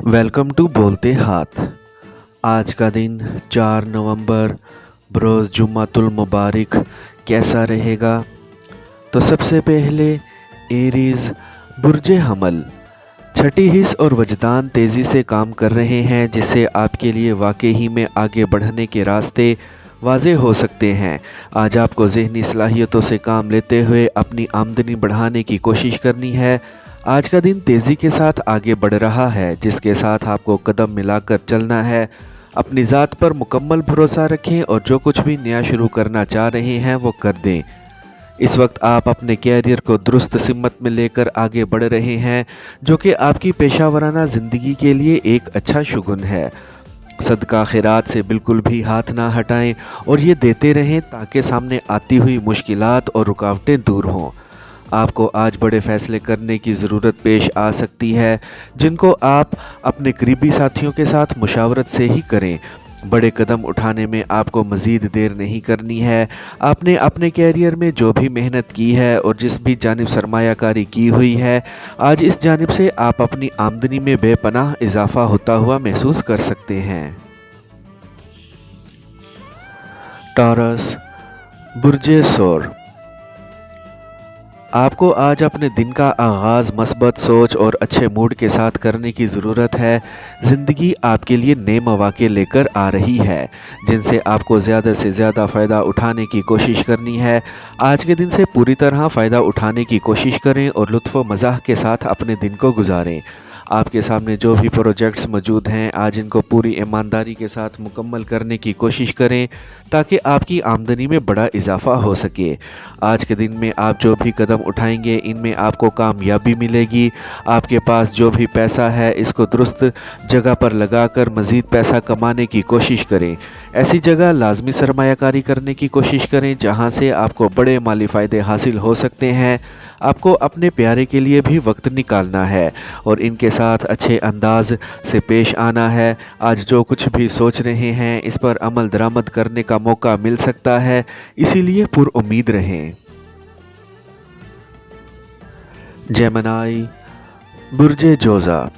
Welcome to बोलते हाथ। आज का दिन 4 नवंबर बरोज़ जुम्मतुल मुबारक कैसा रहेगा? तो सबसे पहले एरीज़ बुर्जे हमल छठी हिस्स और वजदान तेज़ी से काम कर रहे हैं, जिससे आपके लिए वाकई में आगे बढ़ने के रास्ते वाज़े हो सकते हैं। आज आपको ज़हनी सलाहियतों से काम लेते हुए अपनी आमदनी बढ़ाने की कोशिश करनी है। आज का दिन तेज़ी के साथ आगे बढ़ रहा है, जिसके साथ आपको कदम मिलाकर चलना है। अपनी ज़ात पर मुकम्मल भरोसा रखें और जो कुछ भी नया शुरू करना चाह रहे हैं वो कर दें। इस वक्त आप अपने कैरियर को दुरुस्त सिमत में लेकर आगे बढ़ रहे हैं, जो कि आपकी पेशा वराना ज़िंदगी के लिए एक अच्छा शुगुन है। सदका खैरात से बिल्कुल भी हाथ ना हटाएं और ये देते रहें ताकि सामने आती हुई मुश्किलात और रुकावटें दूर हों। आपको आज बड़े फ़ैसले करने की ज़रूरत पेश आ सकती है, जिनको आप अपने करीबी साथियों के साथ मुशावरत से ही करें। बड़े कदम उठाने में आपको मज़ीद देर नहीं करनी है। आपने अपने कैरियर में जो भी मेहनत की है और जिस भी जानिब सरमायाकारी की हुई है, आज इस जानिब से आप अपनी आमदनी में बेपनाह इजाफ़ा होता हुआ महसूस कर सकते हैं। टॉरस बुर्जे सौर, आपको आज अपने दिन का आगाज़ मस्बत सोच और अच्छे मूड के साथ करने की ज़रूरत है। ज़िंदगी आपके लिए नए मौक़े लेकर आ रही है, जिनसे आपको ज़्यादा से ज़्यादा फ़ायदा उठाने की कोशिश करनी है। आज के दिन से पूरी तरह फ़ायदा उठाने की कोशिश करें और लुत्फ़ व मज़ाह के साथ अपने दिन को गुजारें। आपके सामने जो भी प्रोजेक्ट्स मौजूद हैं, आज इनको पूरी ईमानदारी के साथ मुकम्मल करने की कोशिश करें ताकि आपकी आमदनी में बड़ा इजाफ़ा हो सके। आज के दिन में आप जो भी कदम उठाएंगे, इनमें आपको कामयाबी मिलेगी। आपके पास जो भी पैसा है, इसको दुरुस्त जगह पर लगाकर मज़ीद पैसा कमाने की कोशिश करें। ऐसी जगह लाजमी सरमायाकारी करने की कोशिश करें जहाँ से आपको बड़े माली फ़ायदे हासिल हो सकते हैं। आपको अपने प्यारे के लिए भी वक्त निकालना है और इनके साथ अच्छे अंदाज से पेश आना है। आज जो कुछ भी सोच रहे हैं, इस पर अमल दरामद करने का मौका मिल सकता है, इसीलिए पुरउम्मीद रहें। जेमिनी बुर्जे जोज़ा,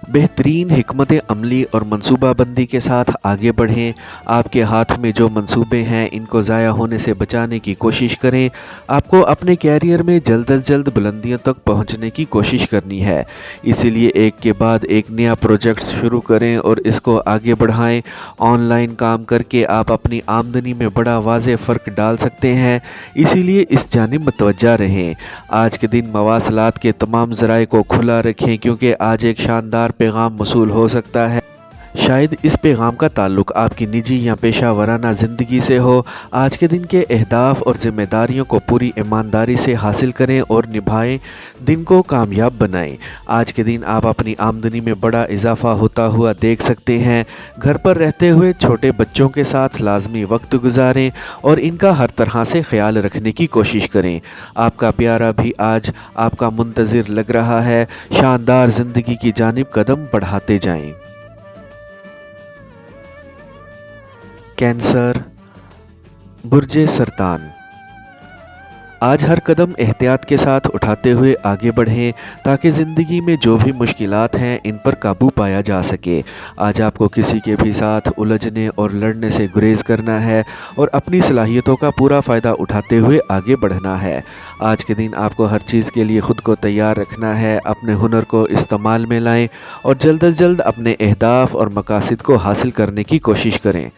बेहतरीन हिकमत अमली और मनसूबाबंदी के साथ आगे बढ़ें। आपके हाथ में जो मंसूबे हैं, इनको ज़ाया होने से बचाने की कोशिश करें। आपको अपने कैरियर में जल्द अज जल्द बुलंदियों तक पहुंचने की कोशिश करनी है, इसीलिए एक के बाद एक नया प्रोजेक्ट शुरू करें और इसको आगे बढ़ाएं। ऑनलाइन काम करके आप अपनी आमदनी में बड़ा वाज़े फ़र्क डाल सकते हैं, इसीलिए इस जानिब मुतवज्जा रहें। आज के दिन मवासलात के तमाम ज़राए को खुला रखें, क्योंकि आज एक शानदार पैगाम मौसूल हो सकता है। शायद इस पैगाम का ताल्लुक़ आपकी निजी या पेशा वराना ज़िंदगी से हो। आज के दिन के अहदाफ और ज़िम्मेदारियों को पूरी ईमानदारी से हासिल करें और निभाएं, दिन को कामयाब बनाएं। आज के दिन आप अपनी आमदनी में बड़ा इजाफ़ा होता हुआ देख सकते हैं। घर पर रहते हुए छोटे बच्चों के साथ लाजमी वक्त गुजारें और इनका हर तरह से ख्याल रखने की कोशिश करें। आपका प्यारा भी आज आपका मुंतज़िर लग रहा है। शानदार ज़िंदगी की जानिब कदम बढ़ाते जाएं। कैंसर बुर्जे सरतान, आज हर कदम एहतियात के साथ उठाते हुए आगे बढ़ें ताकि ज़िंदगी में जो भी मुश्किलात हैं, इन पर काबू पाया जा सके। आज आपको किसी के भी साथ उलझने और लड़ने से गुरेज करना है और अपनी सलाहियतों का पूरा फ़ायदा उठाते हुए आगे बढ़ना है। आज के दिन आपको हर चीज़ के लिए ख़ुद को तैयार रखना है। अपने हुनर को इस्तेमाल में लाएं और जल्द अज जल्द अपने अहदाफ और मकासद को हासिल करने की कोशिश करें।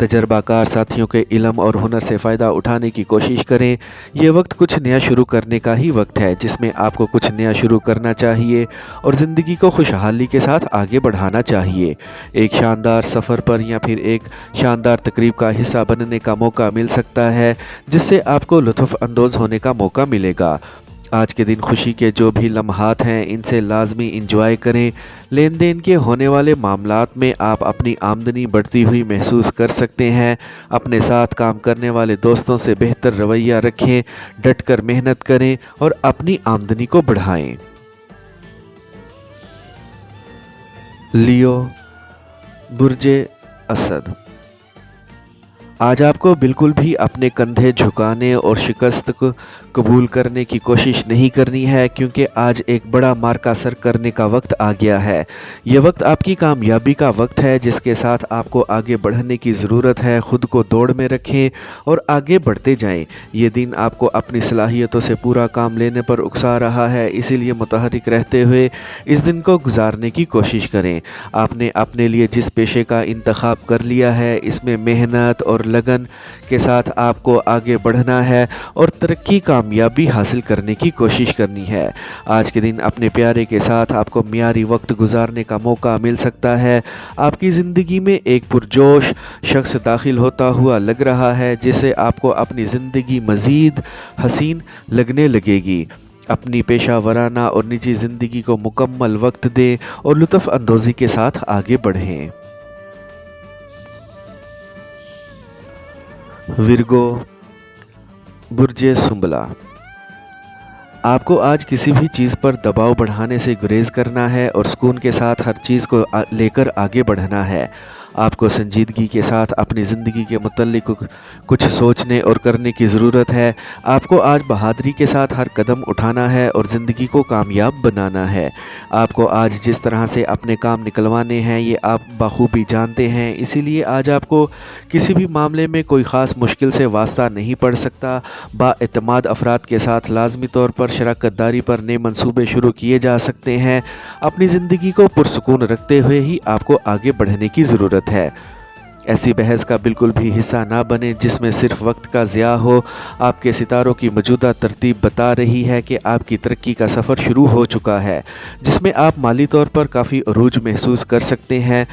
तजर्बाकार साथियों के इल्म और हुनर से फ़ायदा उठाने की कोशिश करें। ये वक्त कुछ नया शुरू करने का ही वक्त है, जिसमें आपको कुछ नया शुरू करना चाहिए और ज़िंदगी को खुशहाली के साथ आगे बढ़ाना चाहिए। एक शानदार सफ़र पर या फिर एक शानदार तकरीब का हिस्सा बनने का मौका मिल सकता है, जिससे आपको लुत्फ़ अंदोज़ होने का मौका मिलेगा। आज के दिन खुशी के जो भी लम्हात हैं, इनसे लाजमी इंजॉय करें। लेन देन के होने वाले मामलात में आप अपनी आमदनी बढ़ती हुई महसूस कर सकते हैं। अपने साथ काम करने वाले दोस्तों से बेहतर रवैया रखें, डट कर मेहनत करें और अपनी आमदनी को बढ़ाएं। लियो बुर्जे असद, आज आपको बिल्कुल भी अपने कंधे झुकाने और शिकस्त قبول کرنے کی کوشش نہیں کرنی ہے، کیونکہ آج ایک بڑا مارکا سر کرنے کا وقت آ گیا ہے۔ یہ وقت آپ کی کامیابی کا وقت ہے، جس کے ساتھ آپ کو آگے بڑھنے کی ضرورت ہے۔ خود کو دوڑ میں رکھیں اور آگے بڑھتے جائیں۔ یہ دن آپ کو اپنی صلاحیتوں سے پورا کام لینے پر اکسا رہا ہے، اسی لیے متحرک رہتے ہوئے اس دن کو گزارنے کی کوشش کریں۔ آپ نے اپنے لیے جس پیشے کا انتخاب کر لیا ہے، اس میں محنت اور لگن کے ساتھ آپ کو آگے بڑھنا ہے اور ترقی کامیابی حاصل کرنے کی کوشش کرنی ہے۔ آج کے دن اپنے پیارے کے ساتھ آپ کو معیاری وقت گزارنے کا موقع مل سکتا ہے۔ آپ کی زندگی میں ایک پرجوش شخص داخل ہوتا ہوا لگ رہا ہے، جسے آپ کو اپنی زندگی مزید حسین لگنے لگے گی۔ اپنی پیشہ ورانہ اور نجی زندگی کو مکمل وقت دیں اور لطف اندوزی کے ساتھ آگے بڑھیں۔ ورگو، برج سنبلہ، آپ کو آج کسی بھی چیز پر دباؤ بڑھانے سے گریز کرنا ہے اور سکون کے ساتھ ہر چیز کو لے کر آگے بڑھنا ہے۔ آپ کو سنجیدگی کے ساتھ اپنی زندگی کے متعلق کچھ سوچنے اور کرنے کی ضرورت ہے۔ آپ کو آج بہادری کے ساتھ ہر قدم اٹھانا ہے اور زندگی کو کامیاب بنانا ہے۔ آپ کو آج جس طرح سے اپنے کام نکلوانے ہیں، یہ آپ بخوبی جانتے ہیں، اسی لیے آج آپ کو کسی بھی معاملے میں کوئی خاص مشکل سے واسطہ نہیں پڑ سکتا۔ با اعتماد افراد کے ساتھ لازمی طور پر شراکت داری پر نئے منصوبے شروع کیے جا سکتے ہیں۔ اپنی زندگی کو پرسکون رکھتے ہوئے ہی آپ کو آگے بڑھنے کی ضرورت ہے۔ ایسی بحث کا بالکل بھی حصہ نہ بنے جس میں صرف وقت کا ضیاع ہو۔ آپ کے ستاروں کی موجودہ ترتیب بتا رہی ہے کہ آپ کی ترقی کا سفر شروع ہو چکا ہے، جس میں آپ مالی طور پر کافی عروج محسوس کر سکتے ہیں۔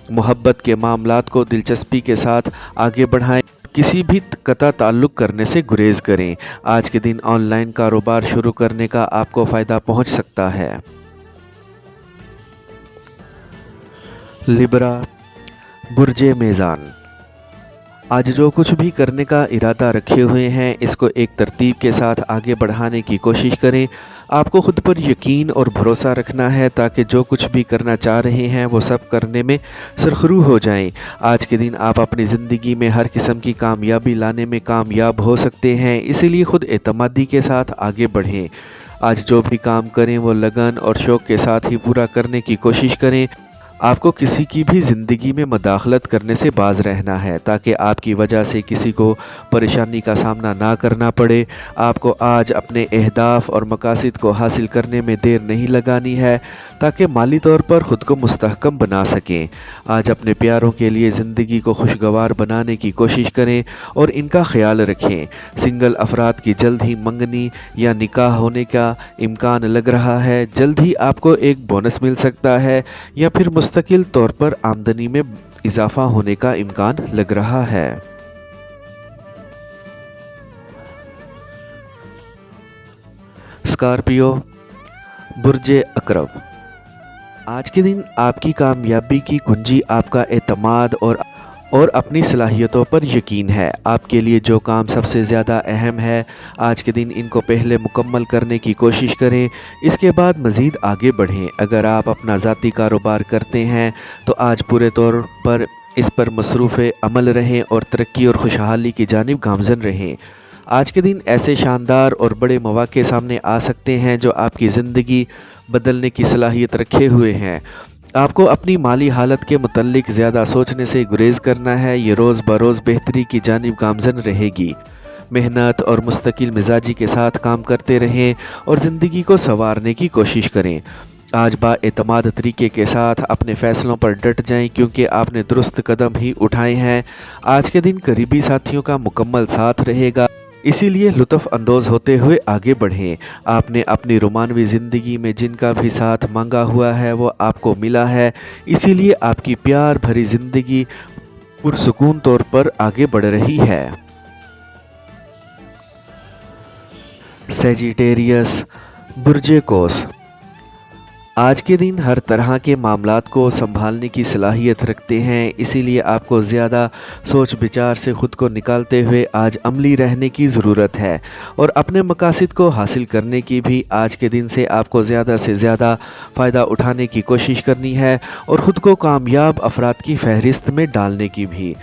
محبت کے معاملات کو دلچسپی کے ساتھ آگے بڑھائیں، کسی بھی قطع تعلق کرنے سے گریز کریں۔ آج کے دن آن لائن کاروبار شروع کرنے کا آپ کو فائدہ پہنچ سکتا ہے۔ لبرا، برج میزان، آج جو کچھ بھی کرنے کا ارادہ رکھے ہوئے ہیں، اس کو ایک ترتیب کے ساتھ آگے بڑھانے کی کوشش کریں۔ آپ کو خود پر یقین اور بھروسہ رکھنا ہے تاکہ جو کچھ بھی کرنا چاہ رہے ہیں وہ سب کرنے میں سرخرو ہو جائیں۔ آج کے دن آپ اپنی زندگی میں ہر قسم کی کامیابی لانے میں کامیاب ہو سکتے ہیں، اسی لیے خود اعتمادی کے ساتھ آگے بڑھیں۔ آج جو بھی کام کریں وہ لگن اور شوق کے ساتھ ہی پورا کرنے کی کوشش کریں۔ آپ کو کسی کی بھی زندگی میں مداخلت کرنے سے باز رہنا ہے تاکہ آپ کی وجہ سے کسی کو پریشانی کا سامنا نہ کرنا پڑے۔ آپ کو آج اپنے اہداف اور مقاصد کو حاصل کرنے میں دیر نہیں لگانی ہے تاکہ مالی طور پر خود کو مستحکم بنا سکیں۔ آج اپنے پیاروں کے لیے زندگی کو خوشگوار بنانے کی کوشش کریں اور ان کا خیال رکھیں۔ سنگل افراد کی جلد ہی منگنی یا نکاح ہونے کا امکان لگ رہا ہے۔ جلد ہی آپ کو ایک بونس مل سکتا ہے یا پھر مستقل طور پر آمدنی میں اضافہ ہونے کا امکان لگ رہا ہے۔ اسکارپیو، برج عقرب، آج کے دن آپ کی کامیابی کی کنجی آپ کا اعتماد اور اپنی صلاحیتوں پر یقین ہے۔ آپ کے لیے جو کام سب سے زیادہ اہم ہے، آج کے دن ان کو پہلے مکمل کرنے کی کوشش کریں، اس کے بعد مزید آگے بڑھیں۔ اگر آپ اپنا ذاتی کاروبار کرتے ہیں تو آج پورے طور پر اس پر مصروف عمل رہیں اور ترقی اور خوشحالی کی جانب گامزن رہیں۔ آج کے دن ایسے شاندار اور بڑے مواقع سامنے آ سکتے ہیں جو آپ کی زندگی بدلنے کی صلاحیت رکھے ہوئے ہیں۔ آپ کو اپنی مالی حالت کے متعلق زیادہ سوچنے سے گریز کرنا ہے، یہ روز بروز بہتری کی جانب گامزن رہے گی۔ محنت اور مستقل مزاجی کے ساتھ کام کرتے رہیں اور زندگی کو سنوارنے کی کوشش کریں۔ آج با اعتماد طریقے کے ساتھ اپنے فیصلوں پر ڈٹ جائیں کیونکہ آپ نے درست قدم ہی اٹھائے ہیں۔ آج کے دن قریبی ساتھیوں کا مکمل ساتھ رہے گا، اسی لیے لطف اندوز ہوتے ہوئے آگے بڑھیں۔ آپ نے اپنی رومانوی زندگی میں جن کا بھی ساتھ مانگا ہوا ہے وہ آپ کو ملا ہے، اسی لیے آپ کی پیار بھری زندگی پرسکون طور پر آگے بڑھ رہی ہے۔ سیجیٹیریس، برج قوس، آج کے دن ہر طرح کے معاملات کو سنبھالنے کی صلاحیت رکھتے ہیں، اسی لیے آپ کو زیادہ سوچ بچار سے خود کو نکالتے ہوئے آج عملی رہنے کی ضرورت ہے اور اپنے مقاصد کو حاصل کرنے کی بھی آج کے دن سے آپ کو زیادہ سے زیادہ فائدہ اٹھانے کی کوشش کرنی ہے اور خود کو کامیاب افراد کی فہرست میں ڈالنے کی بھی۔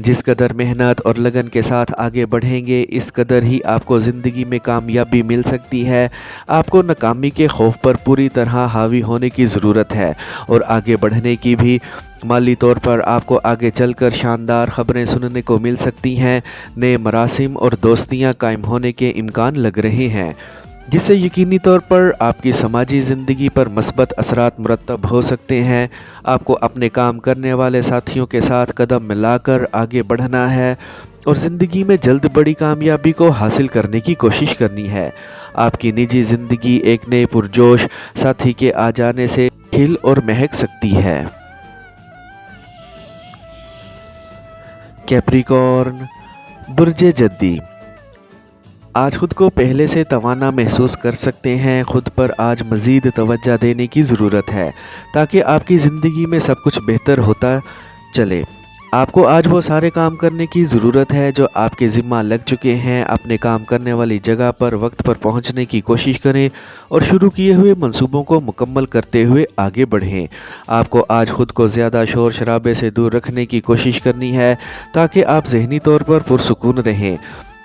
जिस कदर मेहनत और लगन के साथ आगे बढ़ेंगे, इस कदर ही आपको ज़िंदगी में कामयाबी मिल सकती है। आपको नाकामी के खौफ पर पूरी तरह हावी होने की ज़रूरत है और आगे बढ़ने की भी। माली तौर पर आपको आगे चलकर शानदार ख़बरें सुनने को मिल सकती हैं। नए मरासिम और दोस्तियां कायम होने के इम्कान लग रहे हैं, जिससे यकीनी तौर पर आपकी समाजी ज़िंदगी पर मस्बत असरात मुरतब हो सकते हैं। आपको अपने काम करने वाले साथियों के साथ कदम मिलाकर आगे बढ़ना है और ज़िंदगी में जल्द बड़ी कामयाबी को हासिल करने की कोशिश करनी है। आपकी निजी ज़िंदगी एक नए पुरजोश साथी के आ जाने से खिल और महक सकती है। कैप्रिकॉर्न, बुर्जे जद्दी, आज खुद को पहले से तवाना महसूस कर सकते हैं। खुद पर आज मज़ीद तवज्जो देने की ज़रूरत है ताकि आपकी ज़िंदगी में सब कुछ बेहतर होता चले। आपको आज वो सारे काम करने की ज़रूरत है जो आपके ज़िम्मा लग चुके हैं। अपने काम करने वाली जगह पर वक्त पर पहुंचने की कोशिश करें और शुरू किए हुए मंसूबों को मुकम्मल करते हुए आगे बढ़ें। आपको आज खुद को ज़्यादा शोर शराबे से दूर रखने की कोशिश करनी है ताकि आप ज़हनी तौर पर पुरसुकून रहें।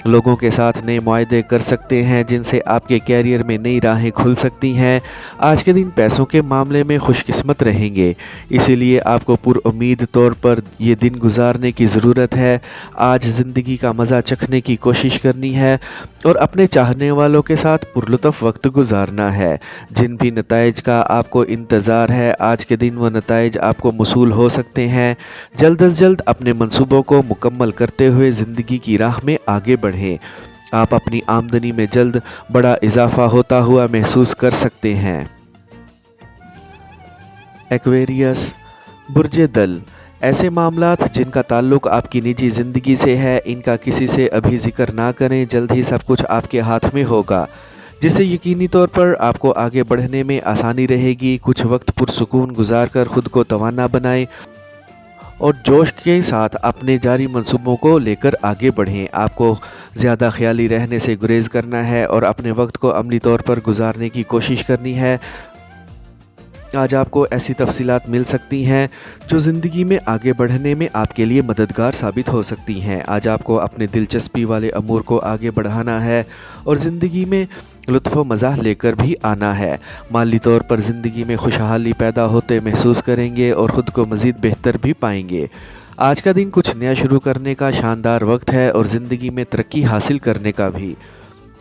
लोगों के साथ नए मुआहदे कर सकते हैं जिनसे आपके कैरियर में नई राहें खुल सकती हैं। आज के दिन पैसों के मामले में खुशकिस्मत रहेंगे, इसीलिए आपको पुरउम्मीद तौर पर ये दिन गुजारने की ज़रूरत है। आज ज़िंदगी का मज़ा चखने की कोशिश करनी है और अपने चाहने वालों के साथ पुरलुत्फ़ वक्त गुजारना है। जिन भी नताइज का आपको इंतज़ार है, आज के दिन वो नताइज आपको मौसूल हो सकते हैं। जल्द अज जल्द अपने मंसूबों को मुकम्मल करते हुए ज़िंदगी की राह में आगे बढ़ें। आप अपनी आमदनी में जल्द बड़ा इजाफा होता हुआ महसूस कर सकते हैं। एक्वेरियस, बुर्जे दल, ऐसे मामलात जिनका ताल्लुक आपकी निजी ज़िंदगी से है, इनका किसी से अभी जिक्र ना करें। जल्द ही सब कुछ आपके हाथ में होगा, जिससे यकीनी तौर पर आपको आगे बढ़ने में आसानी रहेगी। कुछ वक्त पुरसुकून गुजार कर खुद को तवाना बनाएं और जोश के साथ अपने जारी मंसूबों को लेकर आगे बढ़ें। आपको ज़्यादा ख्याली रहने से गुरेज करना है और अपने वक्त को अमली तौर पर गुजारने की कोशिश करनी है। आज आपको ऐसी तफसीलात मिल सकती हैं जो ज़िंदगी में आगे बढ़ने में आपके लिए मददगार साबित हो सकती हैं। आज आपको अपने दिलचस्पी वाले अमूर को आगे बढ़ाना है और ज़िंदगी में लुत्फ़ मज़ाह लेकर भी आना है। माली तौर पर ज़िंदगी में खुशहाली पैदा होते महसूस करेंगे और ख़ुद को मज़ीद बेहतर भी पाएंगे। आज का दिन कुछ नया शुरू करने का शानदार वक्त है और ज़िंदगी में तरक्की हासिल करने का भी।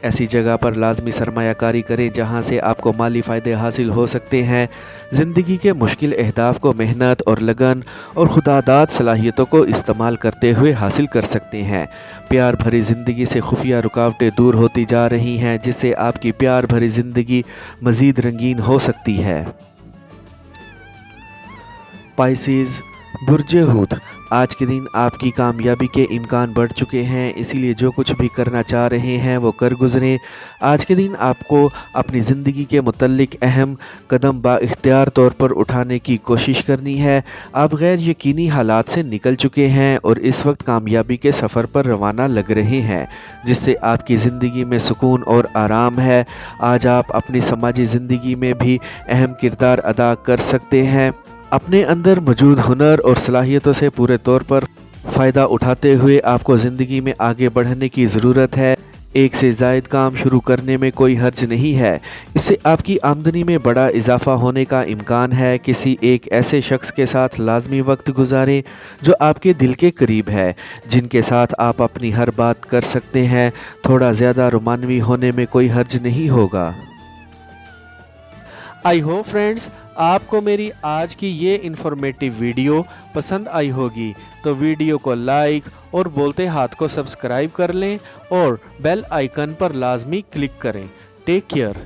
ऐसी जगह पर लाजमी सरमायाकारी करें जहां से आपको माली फ़ायदे हासिल हो सकते हैं। ज़िंदगी के मुश्किल अहदाफ़ को मेहनत और लगन और खुदादाद सलाहियतों को इस्तेमाल करते हुए हासिल कर सकते हैं। प्यार भरी ज़िंदगी से खुफिया रुकावटें दूर होती जा रही हैं, जिससे आपकी प्यार भरी ज़िंदगी मज़ीद रंगीन हो सकती है। पाइसेस, बुर्जे हूत, आज के दिन आपकी कामयाबी के इम्कान बढ़ चुके हैं, इसीलिए जो कुछ भी करना चाह रहे हैं वो कर गुजरें। आज के दिन आपको अपनी ज़िंदगी के मुतल्लिक अहम कदम बाइख्तियार तौर पर उठाने की कोशिश करनी है। आप गैर यकीनी हालात से निकल चुके हैं और इस वक्त कामयाबी के सफ़र पर रवाना लग रहे हैं, जिससे आपकी ज़िंदगी में सुकून और आराम है। आज आप अपनी समाजी ज़िंदगी में भी अहम किरदार अदा कर सकते हैं। अपने अंदर मौजूद हुनर और सलाहियतों से पूरे तौर पर फ़ायदा उठाते हुए आपको ज़िंदगी में आगे बढ़ने की ज़रूरत है। एक से ज़ायद काम शुरू करने में कोई हर्ज नहीं है, इससे आपकी आमदनी में बड़ा इजाफा होने का इम्कान है। किसी एक ऐसे शख्स के साथ लाजमी वक्त गुजारें जो आपके दिल के करीब है, जिनके साथ आप अपनी हर बात कर सकते हैं। थोड़ा ज़्यादा रोमानवी होने में कोई हर्ज नहीं होगा। आई होप फ्रेंड्स आपको मेरी आज की ये इन्फॉर्मेटिव वीडियो पसंद आई होगी, तो वीडियो को लाइक और बोलते हाथ को सब्सक्राइब कर लें और बेल आइकन पर लाजमी क्लिक करें। Take care.